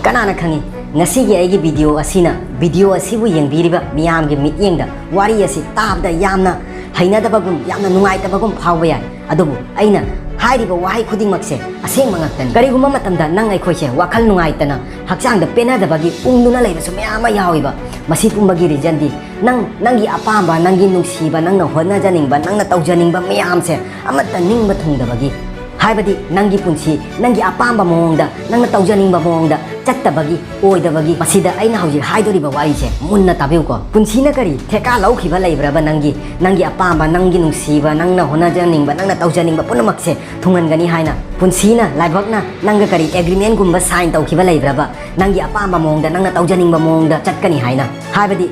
Kanana khangi ngasi gi video asina video asibu yengbiriba miyam gi mityengda wari asi tabda yamna hainadabagum yamna nungaitabagum phawba yai adubu aina hairiba wahai khuding makse aseng mangaktan kariguma matamda nang ai khoise wakal nungaitana hakchangda penadabagi ungduna leibasu miyama yawiba masi pumbagi reason di nangi apamba nangi nungsiba nangna hona janingba nangna tawjaningba miyamse amata ningba thungdabagi haibadi nangi punsi nangi apamba mongda nangna tawjaningba mongda ꯆꯠꯇꯕꯒꯤ ꯑꯣꯏꯗꯕꯒꯤ ꯃꯁꯤꯗ ꯑꯩꯅ ꯍꯧꯖꯤꯛ ꯍꯥꯏꯗꯣꯔꯤꯕ ꯋꯥꯔꯤꯁꯦ ꯃꯨꯟꯅ ꯇꯥꯕꯤꯌꯨꯀꯣ ꯄꯨꯟꯁꯤꯅ ꯀꯔꯤ ꯊꯦꯀꯥ ꯂꯧꯈꯤꯕ ꯂꯩꯕ꯭ꯔꯕ ꯅꯪꯒꯤ ꯑꯄꯥꯝꯕ ꯅꯪꯒꯤ ꯅꯨꯡꯁꯤꯕ ꯅꯪꯅ ꯍꯣꯠꯅꯖꯅꯤꯡꯕ ꯅꯪꯅ ꯇꯧꯖꯅꯤꯡꯕ ꯄꯨꯝꯅꯃꯛꯁꯦ ꯊꯨꯡꯍꯟꯒꯅꯤ ꯍꯥꯏꯅ ꯄꯨꯟꯁꯤꯅ ꯂꯥꯏꯕꯛꯅ ꯅꯪꯒ ꯀꯔꯤ ꯑꯦꯒ꯭ꯔꯤꯃꯦꯟꯠꯒꯨꯝꯕ ꯁꯥꯏꯟ ꯇꯧꯈꯤꯕ ꯂꯩꯕ꯭ꯔꯕ ꯅꯪꯒꯤ ꯑꯄꯥꯝꯕ ꯃꯑꯣꯡꯗ ꯅꯪꯅ ꯇꯧꯖꯅꯤꯡꯕ ꯃꯑꯣꯡꯗ ꯆꯠꯀꯅꯤ ꯍꯥꯏꯅ ꯍꯥꯏꯕꯗꯤ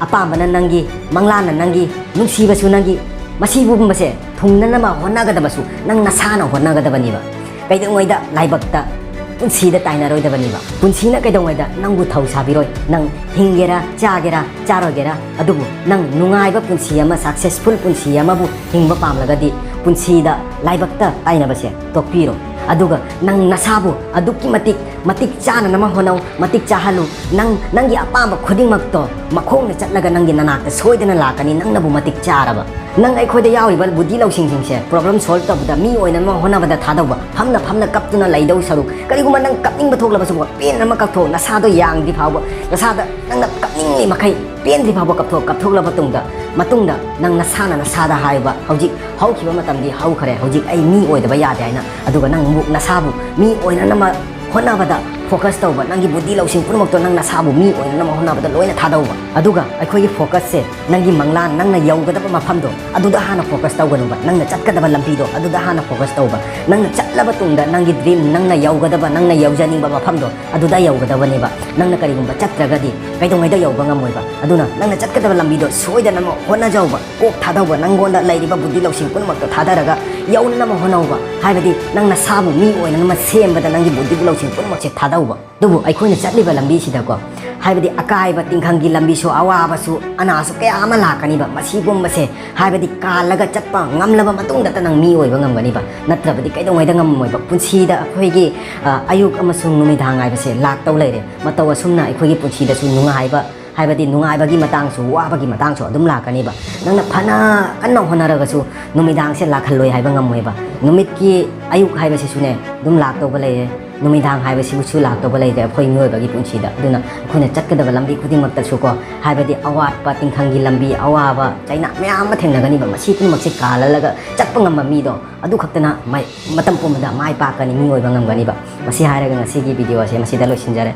ꯑꯄꯥꯝꯕꯅ ꯅꯪꯒꯤ ꯃꯪꯂꯥꯟꯅ ꯅꯪꯒꯤ ꯅꯨꯡꯁꯤꯕꯁꯨ ꯅꯪꯒꯤ ꯃꯁꯤꯒꯨꯝꯕꯁꯦ ꯊꯨꯡꯅꯅꯕ ꯍꯣꯠꯅꯒꯗꯕꯁꯨ ꯅꯪ ꯅꯁꯥꯅ ꯍꯣꯠꯅꯒꯗꯕꯅꯤꯕ ꯀꯩꯗꯧꯉꯩꯗ ꯂꯥꯏꯕꯛꯇ ꯄꯨꯟꯁꯤꯗ ꯇꯥꯏꯅꯔꯣꯏꯗꯕꯅꯤꯕ ꯄꯨꯟꯁꯤꯅ ꯀꯩꯗꯧꯉꯩꯗ ꯅꯪꯕꯨ ꯊꯧ ꯁꯥꯕꯤꯔꯣꯏ ꯅꯪ ꯍꯤꯡꯒꯦꯔꯥ ꯆꯥꯒꯦꯔꯥ ꯆꯥꯔꯣꯏꯒꯦꯔꯥ ꯑꯗꯨꯕꯨ ꯅꯪ ꯅꯨꯡꯉꯥꯏꯕ ꯄꯨꯟꯁꯤ ꯑꯃ ꯁꯛꯁꯦꯁꯐꯨꯜ ꯄꯨꯟꯁꯤ ꯑꯃꯕꯨ ꯍꯤꯡꯕ ꯄꯥꯝꯂꯒꯗꯤ ꯄꯨꯟꯁꯤꯗ ꯂꯥꯏꯕꯛꯇ ꯇꯥꯏꯅꯕꯁꯦ ꯇꯣꯛꯄꯤꯔꯣ ꯑꯗꯨꯒ ꯅꯪ ꯅꯁꯥꯕꯨ ꯑꯗꯨꯛꯀꯤ ꯃꯇꯤꯛ ꯆꯥꯅꯅꯕ ꯍꯣꯠꯅꯧ ꯃꯇꯤꯛ ꯆꯥꯍꯜꯂꯨ ꯅꯪꯒꯤ ꯑꯄꯥꯝꯕ ꯈꯨꯗꯤꯡꯃꯛꯇꯣ ꯃꯈꯣꯡꯅ ꯆꯠꯂꯒ ꯅꯪꯒꯤ ꯅꯅꯥꯛꯇ ꯁꯣꯏꯗꯅ ꯂꯥꯛꯀꯅꯤ ꯅꯪꯅꯕꯨ ꯃꯇꯤꯛ ꯆꯥꯔꯕ ꯅꯪ ꯑꯩꯈꯣꯏꯗ ꯌꯥꯎꯔꯤꯕ ꯕꯨꯗꯤ ꯂꯧꯁꯤꯡꯁꯤꯡꯁꯦ ꯄ꯭ꯔꯣꯕ꯭ꯂꯦꯝ ꯁꯣꯜꯕ ꯇꯧꯕꯗ ꯃꯤ ꯑꯣꯏꯅꯕ ꯍꯣꯠꯅꯕꯗ ꯊꯥꯗꯧꯕ ꯐꯝꯅ ꯀꯞꯇꯨꯅ ꯂꯩꯗꯧ ꯁꯔꯨꯛ ꯀꯔꯤꯒꯨꯝꯕ ꯅꯪ ꯀꯞꯅꯤꯡꯕ ꯊꯣꯛꯂꯕꯁꯨ ꯄꯦꯟ ꯑꯃ ꯀꯞꯊꯣꯛ ꯅꯁꯥꯗꯣ ꯌꯥꯡꯗ꯭ꯔꯤ ꯐꯥꯎꯕ ꯅꯁꯥꯗ ꯅꯪꯅ ꯀꯞꯅꯤꯡꯂꯤ ꯃꯈꯩ ꯄꯦꯟꯗ꯭ꯔꯤ ꯐꯥꯎꯕ ꯀꯞꯊꯣꯛꯂꯕ ꯃꯇꯨꯡꯗ ꯅꯪ ꯅꯁꯥꯗ ꯍꯥꯏꯕ ꯍꯧꯖꯤꯛ ꯍꯧꯈꯤꯕ ꯃꯇꯝꯗꯤ ꯍꯧꯈ꯭ꯔꯦ ꯍꯧꯖꯤꯛ ꯑꯩ ꯃꯤ ꯑꯣꯏꯗꯕ ꯌꯥꯗꯦ ꯍꯥꯏꯅ ꯑꯗꯨꯒ ꯅꯪ ꯑꯃꯨꯛ ꯅꯁꯥꯕꯨ ꯃꯤ ꯑꯣꯏꯅꯅꯕ ꯍꯣꯠꯅꯕꯗ ꯐꯣꯀꯁ ꯇꯧꯕ ꯅꯪꯒꯤ ꯕꯨꯗꯤ ꯂꯧꯁꯤꯡ ꯄꯨꯝꯅꯃꯛꯇꯣ ꯅꯪ ꯅꯁꯥꯕꯨ ꯃꯤ ꯑꯣꯏꯅꯅꯕ ꯍꯣꯠꯅꯕꯗ ꯂꯣꯏꯅ ꯊꯥꯗꯧꯕ ꯑꯗꯨꯒ ꯑꯩꯈꯣꯏꯒꯤ ꯐꯣꯀꯁꯁꯦ ꯅꯪꯒꯤ ꯃꯪꯂꯥꯟ ꯅꯪꯅ ꯌꯧꯒꯗꯕ ꯃꯐꯝꯗꯣ ꯑꯗꯨꯗ ꯍꯥꯟꯅ ꯐꯣꯀꯁ ꯇꯧꯒꯅꯨꯕ ꯅꯪꯅ ꯆꯠꯀꯗꯕ ꯂꯝꯕꯤꯗꯣ ꯑꯗꯨꯗ ꯍꯥꯟꯅ ꯐꯣꯀꯁ ꯇꯧꯕ ꯅꯪꯅ ꯆꯠꯂꯕ ꯇꯨꯡꯗ ꯅꯪꯒꯤ ꯗ꯭ꯔꯤꯝ ꯅꯪꯅ ꯌꯧꯒꯗꯕ ꯅꯪꯅ ꯌꯧꯖꯅꯤꯡꯕ ꯃꯐꯝꯗꯣ ꯑꯗꯨꯗ ꯌꯧꯒꯗꯕꯅꯦꯕ ꯅꯪꯅ ꯀꯔꯤꯒꯨꯝꯕ ꯆꯠꯇ꯭ꯔꯒꯗꯤ ꯀꯩꯗꯧꯉꯩꯗ ꯌꯧꯕ ꯉꯝꯃꯣꯏꯕ ꯑꯗꯨꯅ ꯅꯪꯅ ꯆꯠꯀꯗꯕ ꯂꯝꯕꯤꯗꯣ ꯁꯣꯏꯗꯅꯕ ꯍꯣꯠꯅꯖꯧꯕ ꯀꯣꯛ ꯊꯥꯗꯧꯕ ꯅꯪꯉꯣꯟꯗ ꯂꯩꯔꯤꯕ ꯕꯨꯗꯤ ꯂꯧꯁꯤꯡ ꯄꯨꯝꯅꯃꯛꯇꯣ ꯊꯥꯗꯔꯒ ꯌꯧꯅꯅꯕ ꯍꯣꯠꯅꯧꯕ ꯍꯥꯏꯕꯗꯤ ꯅꯪ ꯅꯁꯥꯕꯨ ꯃꯤ ꯑꯣꯏꯅꯅꯕ ꯁꯦꯝꯕꯗ ꯅꯪꯒꯤ ꯕꯨꯗꯤ ꯂꯧꯁꯤꯡ ꯄꯨꯝꯅꯃꯛꯁꯦ ꯊꯥꯗꯧꯕ ꯑꯗꯨꯕꯨ ꯑꯩꯈꯣꯏꯅ ꯆꯠꯂꯤꯕ ꯂꯝꯕꯤꯁꯤꯗꯀꯣ ꯍꯥꯏꯕꯗꯤ ꯑꯀꯥꯏꯕ ꯇꯤꯡꯈꯪꯒꯤ ꯂꯝꯕꯤꯁꯨ ꯑꯋꯥꯕꯁꯨ ꯑꯅꯥꯁꯨ ꯀꯌꯥ ꯑꯃ ꯂꯥꯛꯀꯅꯤꯕ ꯃꯁꯤꯒꯨꯝꯕꯁꯦ ꯍꯥꯏꯕꯗꯤ ꯀꯥꯜꯂꯒ ꯆꯠꯄ ꯉꯝꯂꯕ ꯃꯇꯨꯡꯗꯇ ꯅꯪ ꯃꯤ ꯑꯣꯏꯕ ꯉꯝꯒꯅꯤꯕ ꯅꯠꯇ꯭ꯔꯕꯗꯤ ꯀꯩꯗꯧꯉꯩꯗ ꯉꯝꯃꯣꯏꯕ ꯄꯨꯟꯁꯤꯗ ꯑꯩꯈꯣꯏꯒꯤ ꯑꯌꯨꯛ ꯑꯃꯁꯨꯡ ꯅꯨꯃꯤꯗꯥꯡ ꯍꯥꯏꯕꯁꯦ ꯂꯥꯛꯇꯧ ꯂꯩꯔꯦ ꯃꯇꯧ ꯑꯁꯨꯝꯅ ꯑꯩꯈꯣꯏꯒꯤ ꯄꯨꯟꯁꯤꯗꯁꯨ ꯅꯨꯡꯉꯥꯏꯕ ꯍꯥꯏꯕꯗꯤ ꯅꯨꯡꯉꯥꯏꯕꯒꯤ ꯃꯇꯥꯡꯁꯨ ꯋꯥꯕꯒꯤ ꯃꯇꯥꯡꯁꯨ ꯑꯗꯨꯝ ꯂꯥꯛꯀꯅꯤꯕ ꯅꯪꯅ ꯐꯅ ꯀꯟꯅ ꯍꯣꯠꯅꯔꯒꯁꯨ ꯅꯨꯃꯤꯗꯥꯡꯁꯦ ꯂꯥꯛꯍꯜꯂꯣꯏ ꯍꯥꯏꯕ ꯉꯝꯃꯣꯏꯕ ꯅꯨꯃꯤꯠꯀꯤ ꯑꯌꯨꯛ ꯍꯥꯏꯕꯁꯤꯁꯨꯅꯦ ꯑꯗꯨꯝ ꯂꯥꯛꯇꯧꯕ ꯂꯩꯔꯦ ꯅꯨꯃꯤꯗꯥꯡ ꯍꯥꯏꯕꯁꯤꯕꯨꯁꯨ ꯂꯥꯛꯇꯧꯕ ꯂꯩꯔꯦ ꯑꯩꯈꯣꯏ ꯃꯤꯑꯣꯏꯕꯒꯤ ꯄꯨꯟꯁꯤꯗ ꯑꯗꯨꯅ ꯑꯩꯈꯣꯏꯅ ꯆꯠꯀꯗꯕ ꯂꯝꯕꯤ ꯈꯨꯗꯤꯡꯃꯛꯇꯁꯨꯀꯣ ꯍꯥꯏꯕꯗꯤ ꯑꯋꯥꯠꯄ ꯇꯤꯡꯈꯪꯒꯤ ꯂꯝꯕꯤ ꯑꯋꯥꯕ ꯆꯩꯅꯥ ꯃꯌꯥꯝ ꯑꯃ ꯊꯦꯡꯅꯒꯅꯤꯕ ꯃꯁꯤ ꯄꯨꯝꯅꯃꯛꯁꯦ ꯀꯥꯜꯍꯜꯂꯒ ꯆꯠꯄ ꯉꯝꯕ ꯃꯤꯗꯣ ꯑꯗꯨ ꯈꯛꯇꯅ ꯃꯇꯝ ꯄꯨꯝꯕꯗ ꯃꯥꯏ ꯄꯥꯛꯀꯅꯤ ꯃꯤ ꯑꯣꯏꯕ ꯉꯝꯒꯅꯤꯕ ꯃꯁꯤ ꯍꯥꯏꯔꯒ ꯉꯁꯤꯒꯤ ꯚꯤꯗꯤꯑꯣ ꯑꯁꯦ ꯃꯁꯤꯗ ꯂꯣꯏꯁꯤꯟꯖꯔꯦ